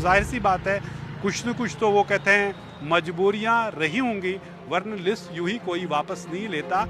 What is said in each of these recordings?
जाहिर सी बात है कुछ न कुछ तो वो कहते हैं मजबूरियां रही होंगी, वरना लिस्ट यूं ही कोई वापस नहीं लेता।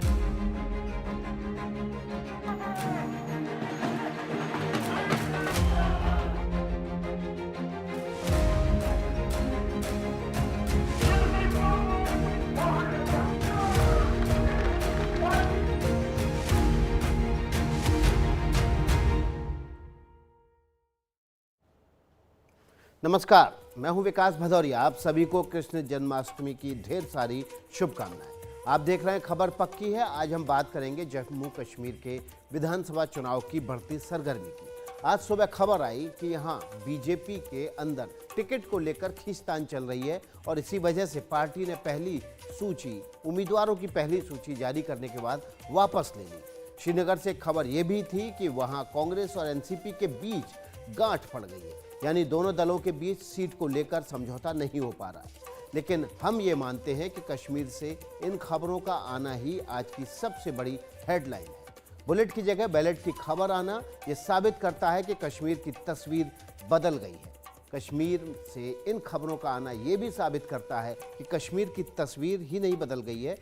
नमस्कार, मैं हूं विकास भदौरिया। आप सभी को कृष्ण जन्माष्टमी की ढेर सारी शुभकामनाएं। आप देख रहे हैं खबर पक्की है। आज हम बात करेंगे जम्मू कश्मीर के विधानसभा चुनाव की बढ़ती सरगर्मी की। आज सुबह खबर आई कि यहां बीजेपी के अंदर टिकट को लेकर खींचतान चल रही है और इसी वजह से पार्टी ने पहली सूची, उम्मीदवारों की पहली सूची जारी करने के बाद वापस ले ली। श्रीनगर से खबर यह भी थी कि वहां कांग्रेस और एनसीपी के बीच गांठ पड़ गई है, यानी दोनों दलों के बीच सीट को लेकर समझौता नहीं हो पा रहा है। लेकिन हम ये मानते हैं कि कश्मीर से इन खबरों का आना ही आज की सबसे बड़ी हेडलाइन है। बुलेट की जगह बैलेट की खबर आना ये साबित करता है कि कश्मीर की तस्वीर बदल गई है। कश्मीर से इन खबरों का आना ये भी साबित करता है कि कश्मीर की तस्वीर ही नहीं बदल गई है,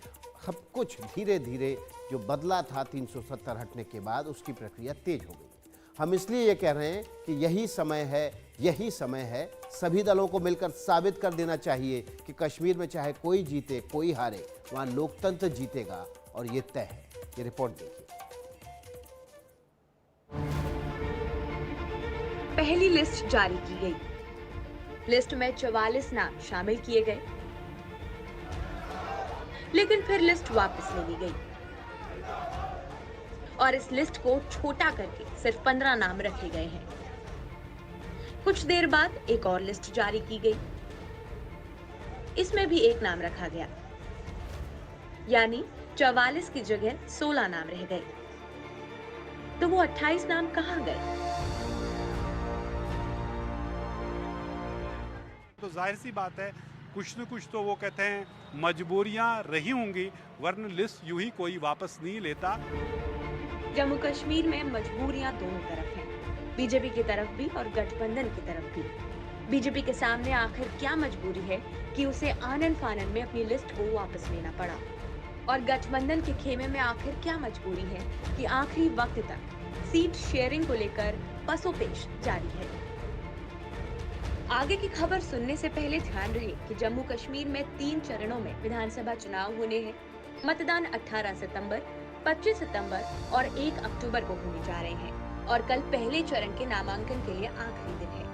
सब कुछ धीरे धीरे जो बदला था 370 हटने के बाद उसकी प्रक्रिया तेज हो गई। हम इसलिए ये कह रहे हैं कि यही समय है सभी दलों को मिलकर साबित कर देना चाहिए कि कश्मीर में चाहे कोई जीते कोई हारे, वहाँ लोकतंत्र जीतेगा और ये तय है। ये रिपोर्ट देखिए। पहली लिस्ट जारी की गई। लिस्ट में 44 नाम शामिल किए गए, लेकिन फिर लिस्ट वापस ले ली गई और इस लिस्ट को छोटा करके सिर्फ 15 नाम रखे गए हैं। कुछ देर बाद एक और लिस्ट जारी की गई, इसमें भी एक नाम रखा गया, यानी 44 की जगह 16 नाम रह गए। तो वो 28 नाम कहां गए? तो जाहिर सी बात है कुछ न कुछ तो वो कहते हैं मजबूरियां रही होंगी, वरना लिस्ट यूं ही कोई वापस नहीं लेता। जम्मू कश्मीर में मजबूरियां दोनों तरफ हैं, बीजेपी की तरफ भी और गठबंधन की तरफ भी। बीजेपी के सामने आखिर क्या मजबूरी है कि उसे आनन फानन में अपनी लिस्ट को वापस लेना पड़ा, और गठबंधन के खेमे में आखिर क्या मजबूरी है कि आखिरी वक्त तक सीट शेयरिंग को लेकर पसोपेश जारी है। आगे की खबर सुनने से पहले ध्यान रहे कि जम्मू कश्मीर में 3 चरणों में विधानसभा चुनाव होने हैं। मतदान 18 सितंबर, 25 सितंबर और 1 अक्टूबर को होने जा रहे हैं और कल पहले चरण के नामांकन के लिए आखिरी दिन है।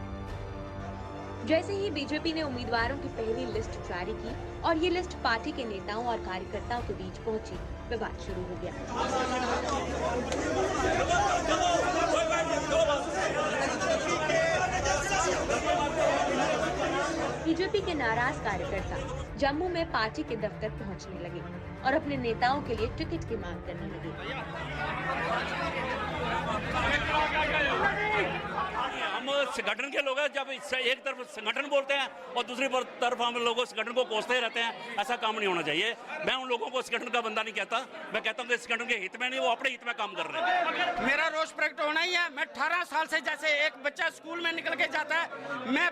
जैसे ही बीजेपी ने उम्मीदवारों की पहली लिस्ट जारी की और ये लिस्ट पार्टी के नेताओं और कार्यकर्ताओं के बीच पहुंची, विवाद शुरू हो गया। बीजेपी के नाराज कार्यकर्ता जम्मू में पार्टी के दफ्तर पहुंचने लगे और अपने नेताओं के लिए टिकट की मांग करने लगे। हम संगठन के लोग हैं, जब एक तरफ संगठन बोलते हैं और दूसरी तरफ हम लोगों संगठन को कोसते रहते हैं, ऐसा काम नहीं होना चाहिए। मैं उन लोगों को संगठन का बंदा नहीं कहता, मैं कहता हूँ कि संगठन के हित में नहीं, वो अपने हित में काम कर रहे हैं। मेरा रोष प्रकट होना ही है। मैं 18 साल से, जैसे एक बच्चा स्कूल में निकल के जाता है, मैं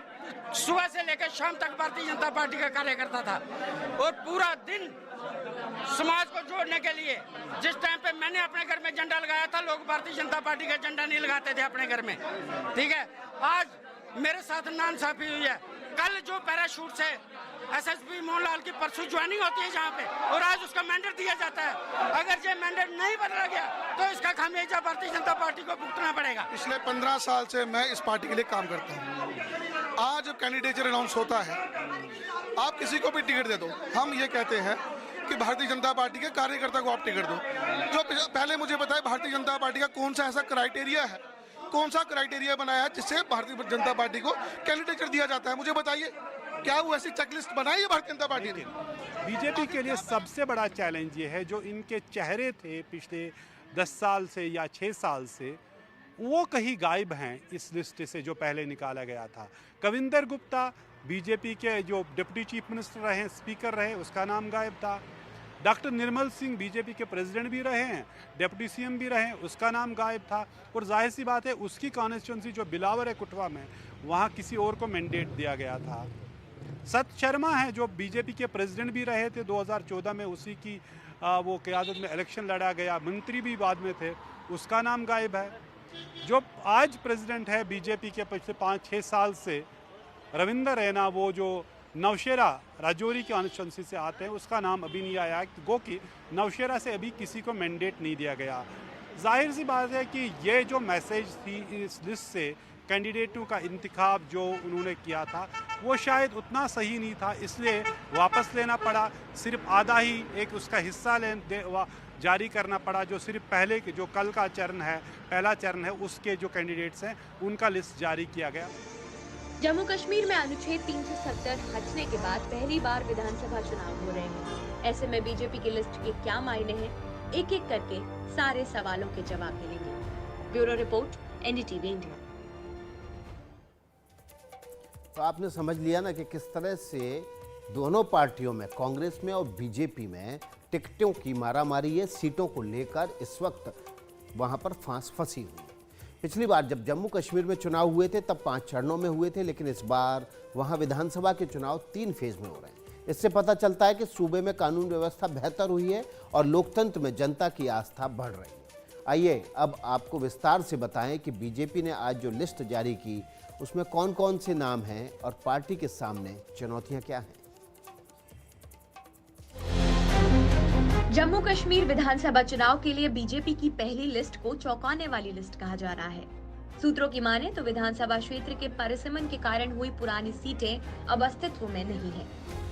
सुबह से लेकर शाम तक भारतीय जनता पार्टी का कार्य करता था और पूरा दिन समाज को जोड़ने के लिए, जिस टाइम पे मैंने अपने घर में झंडा लगाया था, लोग भारतीय जनता पार्टी का झंडा नहीं लगाते थे अपने घर में। ठीक है, आज मेरे साथ नाइंसाफी हुई है। कल जो पैराशूट से एसएसपी मोहनलाल की परसों ज्वाइनिंग होती है जहाँ पे, और आज उसका मैंडेट दिया जाता है। अगर ये मैंडेट नहीं बदला गया तो इसका खामियाजा भारतीय जनता पार्टी को भुगतना पड़ेगा। पिछले 15 साल से मैं इस पार्टी के लिए काम करता हूँ। आज कैंडिडेचर अनाउंस होता है, आप किसी को भी टिकट दे दो, हम ये कहते हैं कि भारतीय जनता पार्टी के कार्यकर्ता को आप टिकट दो। जो पहले मुझे बताए भारतीय जनता पार्टी का कौन सा ऐसा क्राइटेरिया है, कौन सा क्राइटेरिया बनाया है जिससे भारतीय जनता पार्टी को कैंडिडेचर दिया जाता है? मुझे बताइए, क्या वो ऐसी चेकलिस्ट बनाई है भारतीय जनता पार्टी ने? बीजेपी के लिए सबसे बड़ा चैलेंज ये है, जो इनके चेहरे थे पिछले 10 साल से या 6 साल से, वो कहीं गायब हैं इस लिस्ट से जो पहले निकाला गया था। कविंदर गुप्ता बीजेपी के जो डिप्टी चीफ मिनिस्टर रहे, स्पीकर रहे, उसका नाम गायब था। डॉक्टर निर्मल सिंह बीजेपी के प्रेसिडेंट भी रहे हैं, डिप्टी सीएम भी रहे हैं, उसका नाम गायब था। और जाहिर सी बात है उसकी कॉन्स्टिट्यूंसी जो बिलावर है कुटवा में, वहाँ किसी और को मैंडेट दिया गया था। सत शर्मा है जो बीजेपी के प्रेसिडेंट भी रहे थे 2014 में, उसी की वो क़यादत में इलेक्शन लड़ा गया, मंत्री भी बाद में थे, उसका नाम गायब है। जो आज प्रेसिडेंट है बीजेपी के पिछले 5-6 साल से, रविंदर रैना, वो जो नौशेरा राजौरी की कॉन्स्टिट्यूंसी से आते हैं, उसका नाम अभी नहीं आया, गो कि नौशेरा से अभी किसी को मैंडेट नहीं दिया गया। जाहिर सी बात है कि ये जो मैसेज थी इस लिस्ट से कैंडिडेटों का इंतखाब जो उन्होंने किया था वो शायद उतना सही नहीं था, इसलिए वापस लेना पड़ा। सिर्फ आधा ही एक उसका हिस्सा जारी करना पड़ा, जो सिर्फ पहले के जो कल का चरण है, पहला चरण है, उसके जो कैंडिडेट्स हैं उनका लिस्ट जारी किया गया। जम्मू कश्मीर में अनुच्छेद 370 हटने के बाद पहली बार विधानसभा चुनाव हो रहे हैं। ऐसे में बीजेपी की लिस्ट के क्या मायने हैं, एक एक करके सारे सवालों के जवाब मिलेंगे। Bureau report, NDTV India. तो आपने समझ लिया ना कि किस तरह से दोनों पार्टियों में, कांग्रेस में और बीजेपी में, टिकटों की मारामारी है। सीटों को लेकर इस वक्त वहां पर फंसी हुई है। पिछली बार जब जम्मू कश्मीर में चुनाव हुए थे तब 5 चरणों में हुए थे, लेकिन इस बार वहां विधानसभा के चुनाव 3 फेज में हो रहे हैं। इससे पता चलता है कि सूबे में कानून व्यवस्था बेहतर हुई है और लोकतंत्र में जनता की आस्था बढ़ रही है। आइए अब आपको विस्तार से बताएं कि बीजेपी ने आज जो लिस्ट जारी की उसमें कौन कौन से नाम हैं और पार्टी के सामने चुनौतियां क्या हैं। जम्मू कश्मीर विधानसभा चुनाव के लिए बीजेपी की पहली लिस्ट को चौंकाने वाली लिस्ट कहा जा रहा है। सूत्रों की माने तो विधानसभा क्षेत्र के परिसीमन के कारण हुई पुरानी सीटें अब अस्तित्व में नहीं है।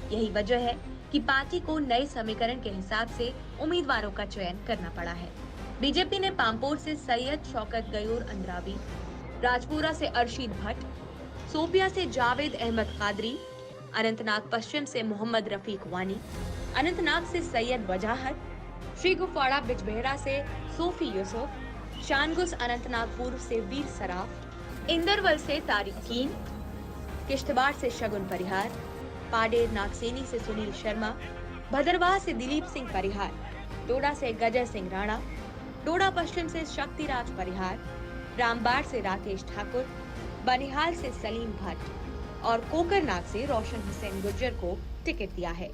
यही वजह है कि पार्टी को नए समीकरण के हिसाब से उम्मीदवारों का चयन करना पड़ा है। बीजेपी ने पामपोर से सैयद शौकत गयूर अंद्राबी, राजपुरा से अरशीद भट्ट, सोपिया से जावेद अहमद कादरी, अनंतनाग पश्चिम से मोहम्मद रफीक वानी, अनंतनाग से सैयद वजाहत, श्रीगुफवाड़ा बिजबेहरा से सोफी यूसुफ, शानगुस अनंतनाग पूर्व से वीर सराफ, इंदरवल से तारिक कीन, किश्तवाड़ से शगुन परिहार, पाडेर नागसेनी से सुनील शर्मा, भदरवाह से दिलीप सिंह परिहार, डोडा से गजय सिंह राणा, डोडा पश्चिम से शक्तिराज परिहार, रामबाड़ से राकेश ठाकुर, बनिहाल से सलीम भट्ट और कोकरनाग से रोशन हुसैन गुर्जर को टिकट दिया है।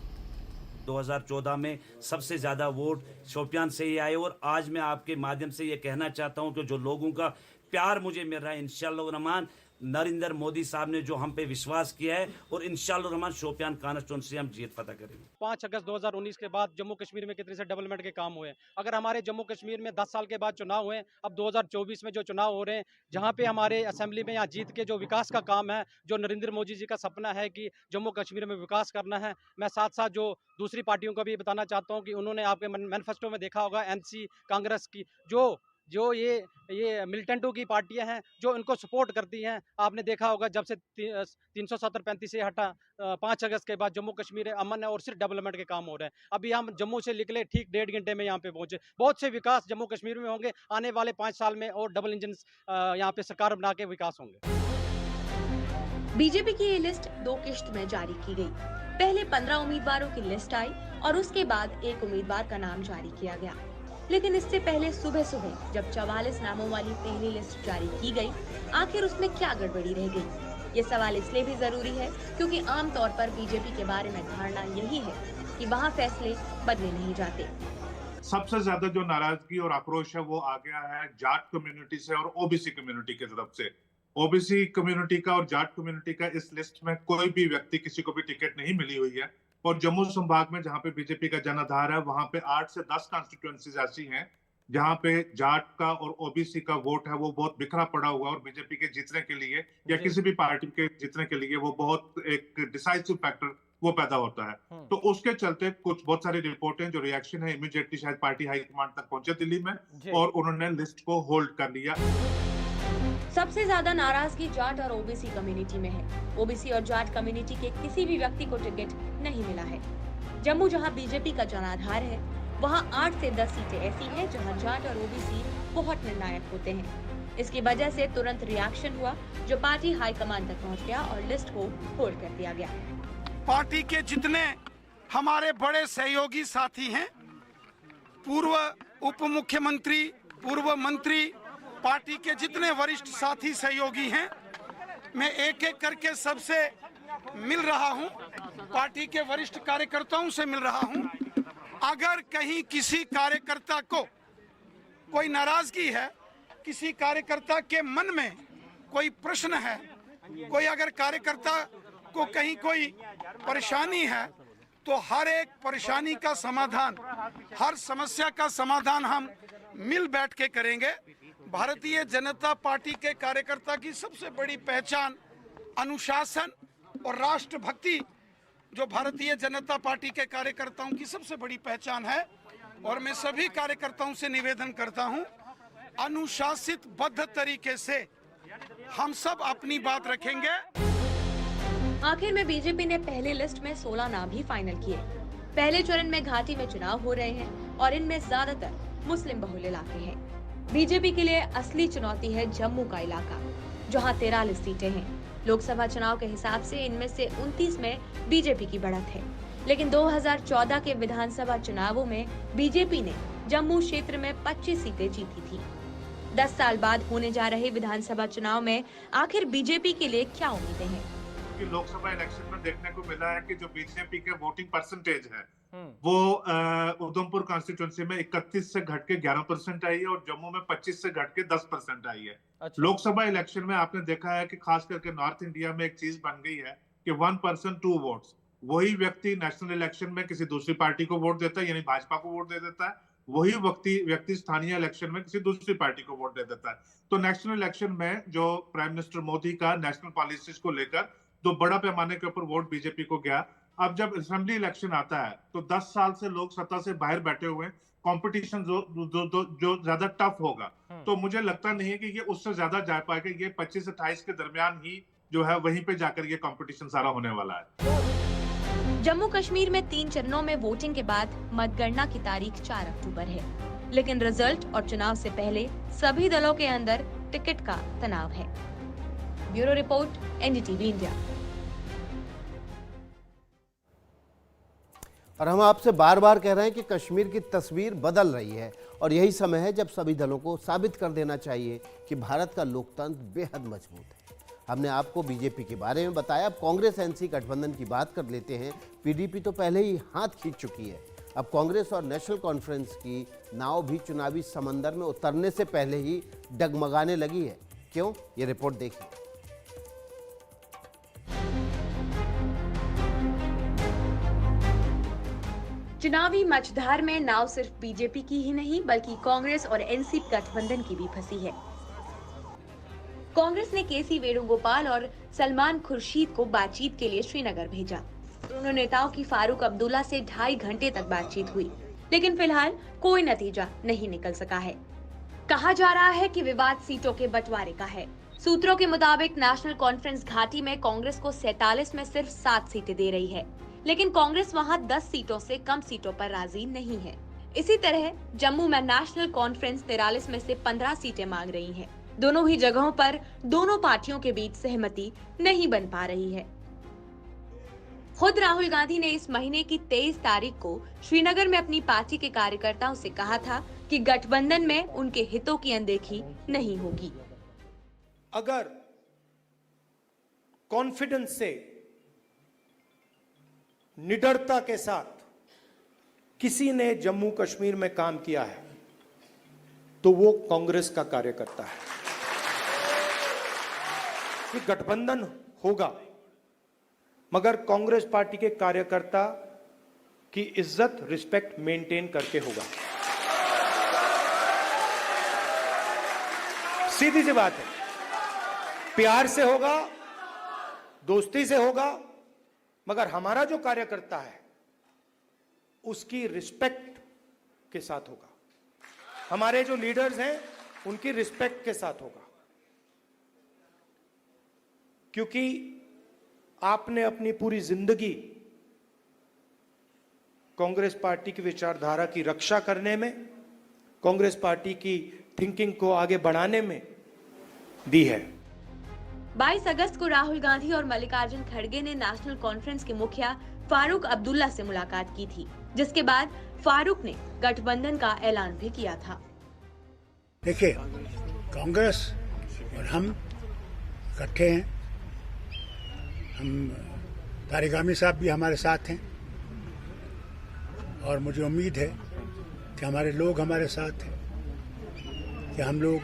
2014 में सबसे ज्यादा वोट शोपियान से ही आए और आज मैं आपके माध्यम से ये कहना चाहता हूं कि जो लोगों का प्यार मुझे मिल रहा है, इंशाअल्लाह रहमान, नरेंद्र मोदी साहब ने जो हम पे विश्वास किया है और इंशाअल्लाह रहमान शोपियान कॉन्स्टिट्यूंसी हम जीत पता करेंगे। 5 अगस्त 2019 के बाद जम्मू कश्मीर में कितने से डेवलपमेंट के काम हुए। अगर हमारे जम्मू कश्मीर में 10 साल के बाद चुनाव हुए, अब 2024 में जो चुनाव हो रहे हैं, जहां पे हमारे असेंबली में यहाँ जीत के जो विकास का काम है, जो नरेंद्र मोदी जी का सपना है कि जम्मू कश्मीर में विकास करना है, मैं साथ साथ जो दूसरी पार्टियों को भी बताना चाहता हूँ कि उन्होंने आपके मैनिफेस्टो में देखा होगा, एनसी कांग्रेस की जो ये मिलिटेंटों की पार्टियां हैं जो इनको सपोर्ट करती हैं। आपने देखा होगा जब से 370-35 से हटा 5 अगस्त के बाद जम्मू कश्मीर अमन है और सिर्फ डेवलपमेंट के काम हो रहे हैं। अभी हम जम्मू से निकले ठीक 1.5 घंटे में यहाँ पे पहुंचे। बहुत से विकास जम्मू कश्मीर में होंगे आने वाले 5 साल में और डबल इंजन यहाँ पे सरकार बना के विकास होंगे। बीजेपी की ये लिस्ट 2 किश्त में जारी की गई। पहले 15 उम्मीदवारों की लिस्ट आई और उसके बाद एक उम्मीदवार का नाम जारी किया गया। लेकिन इससे पहले सुबह सुबह जब 44 नामों वाली पहली लिस्ट जारी की गई, आखिर उसमें क्या गड़बड़ी रह गई? ये सवाल इसलिए भी जरूरी है क्योंकि आमतौर पर बीजेपी के बारे में धारणा यही है कि वहाँ फैसले बदले नहीं जाते। सबसे ज्यादा जो नाराजगी और आक्रोश है वो आ गया है जाट कम्युनिटी से और ओबीसी कम्युनिटी की तरफ से। ओबीसी कम्युनिटी का और जाट कम्युनिटी का इस लिस्ट में कोई भी व्यक्ति, किसी को भी टिकट नहीं मिली हुई है। और जम्मू संभाग में जहां पे बीजेपी का जनाधार है, वहां पे 8 से 10 कॉन्स्टिट्यूएंसीज ऐसी हैं जहां पे जाट का और ओबीसी का वोट है वो बहुत बिखरा पड़ा हुआ, और बीजेपी के जीतने के लिए या किसी भी पार्टी के जीतने के लिए वो बहुत एक डिसाइसिव फैक्टर वो पैदा होता है। तो उसके चलते कुछ बहुत सारी रिपोर्टें जो रिएक्शन है, इमीडिएटली शायद पार्टी हाईकमांड तक पहुंचे दिल्ली में और उन्होंने लिस्ट को होल्ड कर लिया। सबसे ज्यादा नाराजगी जाट और ओबीसी कम्युनिटी में है। ओबीसी और जाट कम्युनिटी के किसी भी व्यक्ति को टिकट नहीं मिला है। जम्मू जहां बीजेपी का जनाधार है, वहां 8 से 10 सीटें ऐसी हैं जहां जाट और ओबीसी बहुत निर्णायक होते हैं। इसकी वजह से तुरंत रिएक्शन हुआ जो पार्टी हाईकमान तक पहुंच गया और लिस्ट को होल्ड कर दिया गया। पार्टी के जितने हमारे बड़े सहयोगी साथी हैं, पूर्व उप मुख्यमंत्री, पूर्व मंत्री, पार्टी के जितने वरिष्ठ साथी सहयोगी हैं, मैं एक एक करके सबसे मिल रहा हूं, पार्टी के वरिष्ठ कार्यकर्ताओं से मिल रहा हूं। अगर कहीं किसी कार्यकर्ता को कोई नाराजगी है, किसी कार्यकर्ता के मन में कोई प्रश्न है, कोई अगर कार्यकर्ता को कहीं कोई परेशानी है, तो हर एक परेशानी का समाधान, हर समस्या का समाधान हम मिल बैठ के करेंगे। भारतीय जनता पार्टी के कार्यकर्ता की सबसे बड़ी पहचान अनुशासन और राष्ट्रभक्ति, जो भारतीय जनता पार्टी के कार्यकर्ताओं की सबसे बड़ी पहचान है। और मैं सभी कार्यकर्ताओं से निवेदन करता हूं, अनुशासित बद्ध तरीके से हम सब अपनी बात रखेंगे। आखिर में बीजेपी ने पहले लिस्ट में 16 नाम ही फाइनल किए। पहले चरण में घाटी में चुनाव हो रहे हैं और इनमें ज्यादातर मुस्लिम बहुल इलाके हैं। बीजेपी के लिए असली चुनौती है जम्मू का इलाका, जहां 43 सीटें हैं। लोकसभा चुनाव के हिसाब से इनमें से 29 में बीजेपी की बढ़त है, लेकिन 2014 के विधानसभा चुनावों में बीजेपी ने जम्मू क्षेत्र में 25 सीटें जीती थी। 10 साल बाद होने जा रहे विधानसभा चुनाव में आखिर बीजेपी के लिए क्या उम्मीदें हैं? कि लोकसभा इलेक्शन में देखने को मिला है कि जो बीजेपी के वोटिंग परसेंटेज है वो उधमपुर कॉन्स्टिट्यूंसी में 31 से घट के 11% आई है और जम्मू में 25 से घट के 10% आई है। अच्छा। लोकसभा इलेक्शन में आपने देखा है कि खास करके नॉर्थ इंडिया में एक चीज बन गई है कि 1 पर्सन 2 वोट्स। वही व्यक्ति नेशनल इलेक्शन में किसी दूसरी पार्टी को वोट देता है, यानी भाजपा को वोट दे देता है, वही व्यक्ति स्थानीय इलेक्शन में किसी दूसरी पार्टी को वोट दे देता है। तो नेशनल इलेक्शन में जो प्राइम मिनिस्टर मोदी का नेशनल पॉलिसीज को लेकर तो बड़ा पैमाने के ऊपर वोट बीजेपी को गया। अब जब असेंबली इलेक्शन आता है तो 10 साल से लोग सत्ता से बाहर बैठे हुए हैं, कंपटीशन जो ज्यादा टफ होगा, तो मुझे लगता नहीं है कि ये उससे ज्यादा जा पाएगा। ये 25 से 28 के दरमियान ही जो है वहीं पे जाकर ये कंपटीशन सारा होने वाला है। जम्मू कश्मीर में 3 चरणों में वोटिंग के बाद मतगणना की तारीख 4 अक्टूबर है, लेकिन रिजल्ट और चुनाव से पहले सभी दलों के अंदर टिकट का तनाव है। Bureau report, NDTV India. और हम आपसे बार बार कह रहे हैं कि कश्मीर की तस्वीर बदल रही है और यही समय है जब सभी दलों को साबित कर देना चाहिए कि भारत का लोकतंत्र बेहद मजबूत है। हमने आपको बीजेपी के बारे में बताया, अब कांग्रेस एनसी गठबंधन की बात कर लेते हैं। पीडीपी तो पहले ही हाथ खींच चुकी है, अब कांग्रेस और नेशनल कॉन्फ्रेंस की नाव भी चुनावी समंदर में उतरने से पहले ही डगमगाने लगी है। क्यों? ये रिपोर्ट देखिए। चुनावी मझधार में नाव सिर्फ बीजेपी की ही नहीं बल्कि कांग्रेस और एनसी गठबंधन की भी फंसी है। कांग्रेस ने केसी वेणुगोपाल और सलमान खुर्शीद को बातचीत के लिए श्रीनगर भेजा। दोनों नेताओं की फारूक अब्दुल्ला से 2.5 घंटे तक बातचीत हुई, लेकिन फिलहाल कोई नतीजा नहीं निकल सका है। कहा जा रहा है कि विवाद सीटों के बंटवारे का है। सूत्रों के मुताबिक नेशनल कॉन्फ्रेंस घाटी में कांग्रेस को 47 में सिर्फ 7 सीटें दे रही है, लेकिन कांग्रेस वहां 10 सीटों से कम सीटों पर राजी नहीं है। इसी तरह जम्मू में नेशनल कॉन्फ्रेंस 43 में से 15 सीटें मांग रही है। दोनों ही जगहों पर दोनों पार्टियों के बीच सहमति नहीं बन पा रही है। खुद राहुल गांधी ने इस महीने की 23 तारीख को श्रीनगर में अपनी पार्टी के कार्यकर्ताओं से कहा था कि गठबंधन में उनके हितों की अनदेखी नहीं होगी। अगर कॉन्फिडेंस से, निडरता के साथ किसी ने जम्मू कश्मीर में काम किया है तो वो कांग्रेस का कार्यकर्ता है। कि गठबंधन होगा मगर कांग्रेस पार्टी के कार्यकर्ता की इज्जत, रिस्पेक्ट मेंटेन करके होगा। सीधी सी बात है, प्यार से होगा, दोस्ती से होगा, मगर हमारा जो कार्यकर्ता है उसकी रिस्पेक्ट के साथ होगा। हमारे जो लीडर्स हैं उनकी रिस्पेक्ट के साथ होगा, क्योंकि आपने अपनी पूरी जिंदगी कांग्रेस पार्टी की विचारधारा की रक्षा करने में, कांग्रेस पार्टी की थिंकिंग को आगे बढ़ाने में दी है। 22 अगस्त को राहुल गांधी और मल्लिकार्जुन खड़गे ने नेशनल कॉन्फ्रेंस के मुखिया फारूक अब्दुल्ला से मुलाकात की थी, जिसके बाद फारूक ने गठबंधन का ऐलान भी किया था। देखिए, कांग्रेस और हम इकट्ठे हैं। हम तारिगामी साहब भी हमारे साथ हैं और मुझे उम्मीद है कि हमारे लोग हमारे साथ हैं, कि हम लोग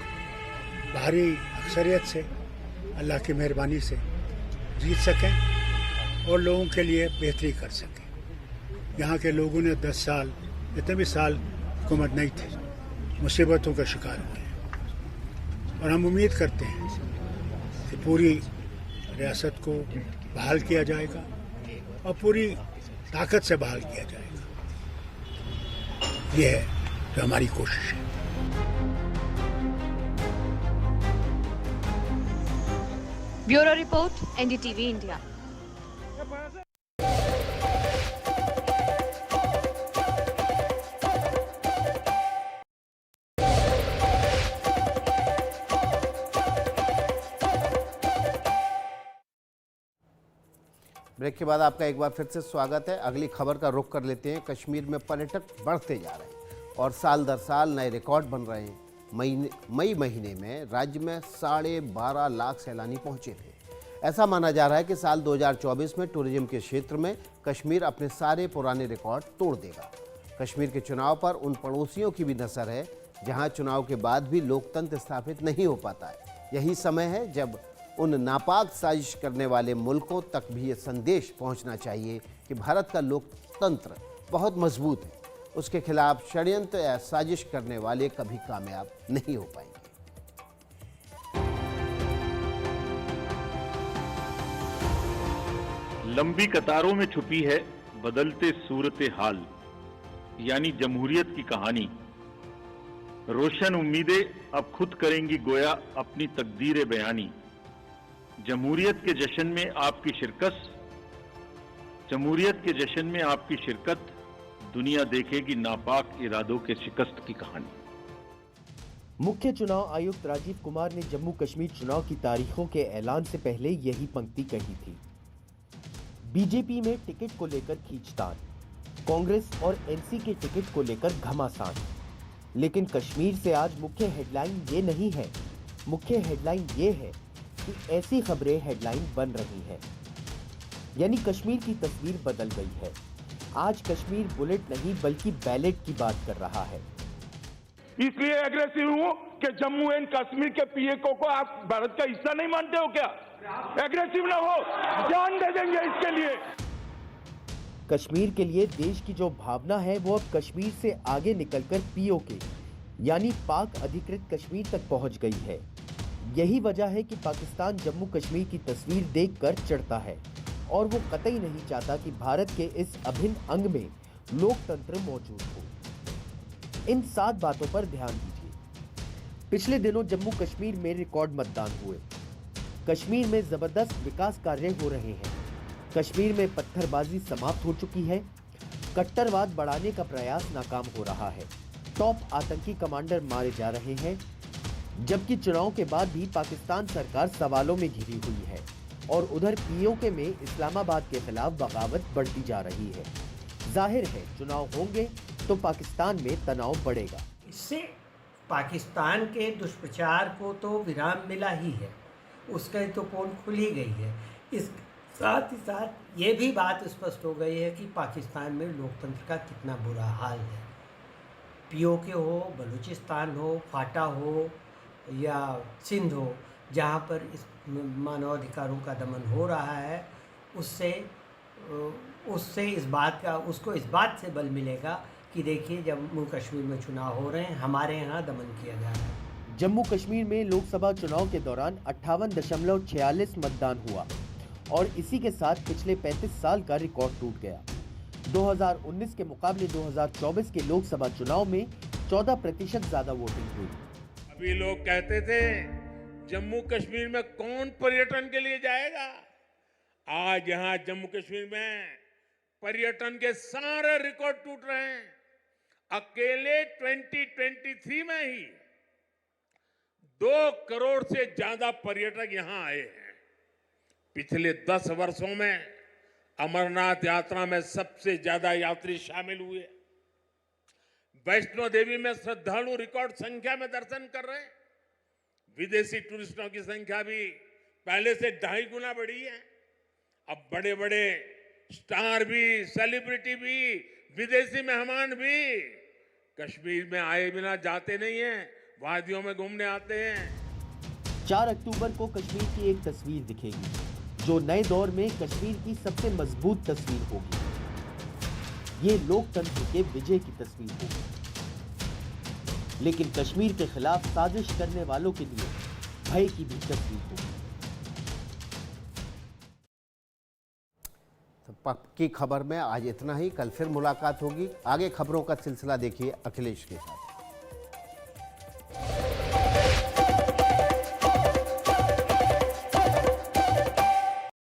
भारी अक्सरियत से अल्लाह की मेहरबानी से जीत सकें और लोगों के लिए बेहतरी कर सकें। यहाँ के लोगों ने 10 साल, इतने भी साल हुकूमत नहीं थी, मुसीबतों का शिकार हुए हैं और हम उम्मीद करते हैं कि पूरी रियासत को बहाल किया जाएगा और पूरी ताकत से बहाल किया जाएगा। ये है जो हमारी कोशिश है। Bureau report, NDTV India. Break के बाद आपका एक बार फिर से स्वागत है। अगली खबर का रुख कर लेते हैं। कश्मीर में पर्यटक बढ़ते जा रहे हैं और साल दर साल नए रिकॉर्ड बन रहे हैं। मई महीने में राज्य में 12.5 लाख सैलानी पहुंचे थे। ऐसा माना जा रहा है कि साल 2024 में टूरिज्म के क्षेत्र में कश्मीर अपने सारे पुराने रिकॉर्ड तोड़ देगा। कश्मीर के चुनाव पर उन पड़ोसियों की भी नज़र है जहां चुनाव के बाद भी लोकतंत्र स्थापित नहीं हो पाता है। यही समय है जब उन नापाक साजिश करने वाले मुल्कों तक भी ये संदेश पहुंचना चाहिए कि भारत का लोकतंत्र बहुत मजबूत है। उसके खिलाफ षड्यंत्र या साजिश करने वाले कभी कामयाब नहीं हो पाएंगे। लंबी कतारों में छुपी है बदलते सूरत हाल, यानी जमहूरियत की कहानी। रोशन उम्मीदें अब खुद करेंगी गोया अपनी तकदीर बयानी। जमहूरियत के जश्न में आपकी शिरकत, जमहूरियत के जश्न में आपकी शिरकत, दुनिया देखेगी नापाक इरादों के शिकस्त की कहानी। मुख्य चुनाव आयुक्त राजीव कुमार ने जम्मू कश्मीर चुनाव की तारीखों के ऐलान से पहले यही पंक्ति कही थी। बीजेपी में टिकट को लेकर खींचतान, कांग्रेस और एनसी के टिकट को लेकर घमासान। लेकिन कश्मीर से आज मुख्य हेडलाइन ये नहीं है। मुख्य हेडलाइन ये है कि ऐसी खबरें हेडलाइन बन रही हैं, यानी कश्मीर की तस्वीर बदल गई है। आज कश्मीर बुलेट नहीं बल्कि बैलेट की बात कर रहा है। इसलिए एग्रेसिव हूं कि जम्मू एंड कश्मीर के पीएको को आप भारत का हिस्सा नहीं मानते हो क्या? एग्रेसिव ना हो, जान दे देंगे इसके लिए। कश्मीर के लिए देश की जो भावना है वो अब कश्मीर से आगे निकलकर पीओके यानी पाक अधिकृत कश्मीर तक पहुंच गई है। यही वजह है कि पाकिस्तान जम्मू कश्मीर की तस्वीर देखकर चिढ़ता है और वो कतई नहीं चाहता कि भारत के इस अभिन्न अंग में लोकतंत्र मौजूद हो। इन 7 बातों पर ध्यान दीजिए। पिछले दिनों जम्मू कश्मीर में रिकॉर्ड मतदान हुए। कश्मीर में जबरदस्त विकास कार्य हो रहे हैं। कश्मीर में पत्थरबाजी समाप्त हो चुकी है। कट्टरवाद बढ़ाने का प्रयास नाकाम हो रहा है। टॉप आतंकी कमांडर मारे जा रहे हैं, जबकि चुनाव के बाद भी पाकिस्तान सरकार सवालों में घिरी हुई है और उधर पीओके में इस्लामाबाद के खिलाफ बगावत बढ़ती जा रही है। जाहिर है चुनाव होंगे तो पाकिस्तान में तनाव बढ़ेगा। इससे पाकिस्तान के दुष्प्रचार को तो विराम मिला ही है, उसका तो पोल खुल ही गई है। इस साथ ही साथ ये भी बात स्पष्ट हो गई है कि पाकिस्तान में लोकतंत्र का कितना बुरा हाल है। पीओके हो, बलूचिस्तान हो, फाटा हो या सिंध हो, जहाँ पर इस मानवाधिकारों का दमन हो रहा है, उससे इस बात का उसको इस बात से बल मिलेगा कि देखिए जम्मू कश्मीर में चुनाव हो रहे हैं, हमारे यहाँ दमन किया जा रहा है। जम्मू कश्मीर में लोकसभा चुनाव के दौरान 58.46 मतदान हुआ और इसी के साथ पिछले 35 साल का रिकॉर्ड टूट गया। 2019 के मुकाबले 2024 के लोकसभा चुनाव में 14% ज्यादा वोटिंग हुई। अभी लोग कहते थे जम्मू कश्मीर में कौन पर्यटन के लिए जाएगा। आज यहाँ जम्मू कश्मीर में पर्यटन के सारे रिकॉर्ड टूट रहे हैं। अकेले 2023 में ही 2 करोड़ से ज्यादा पर्यटक यहाँ आए हैं। पिछले 10 वर्षों में अमरनाथ यात्रा में सबसे ज्यादा यात्री शामिल हुए। वैष्णो देवी में श्रद्धालु रिकॉर्ड संख्या में दर्शन कर रहे हैं। विदेशी टूरिस्टों की संख्या भी पहले से 2.5 गुना बढ़ी है। अब बड़े बड़े स्टार भी, सेलिब्रिटी भी, विदेशी मेहमान भी कश्मीर में आए बिना जाते नहीं हैं, वादियों में घूमने आते हैं। 4 अक्टूबर को कश्मीर की एक तस्वीर दिखेगी जो नए दौर में कश्मीर की सबसे मजबूत तस्वीर होगी। ये लोकतंत्र के विजय की तस्वीर होगी, लेकिन कश्मीर के खिलाफ साजिश करने वालों के लिए भय की भी तस्वीर होगी। तो पक्की खबर में आज इतना ही। कल फिर मुलाकात होगी। आगे खबरों का सिलसिला देखिए अखिलेश के साथ।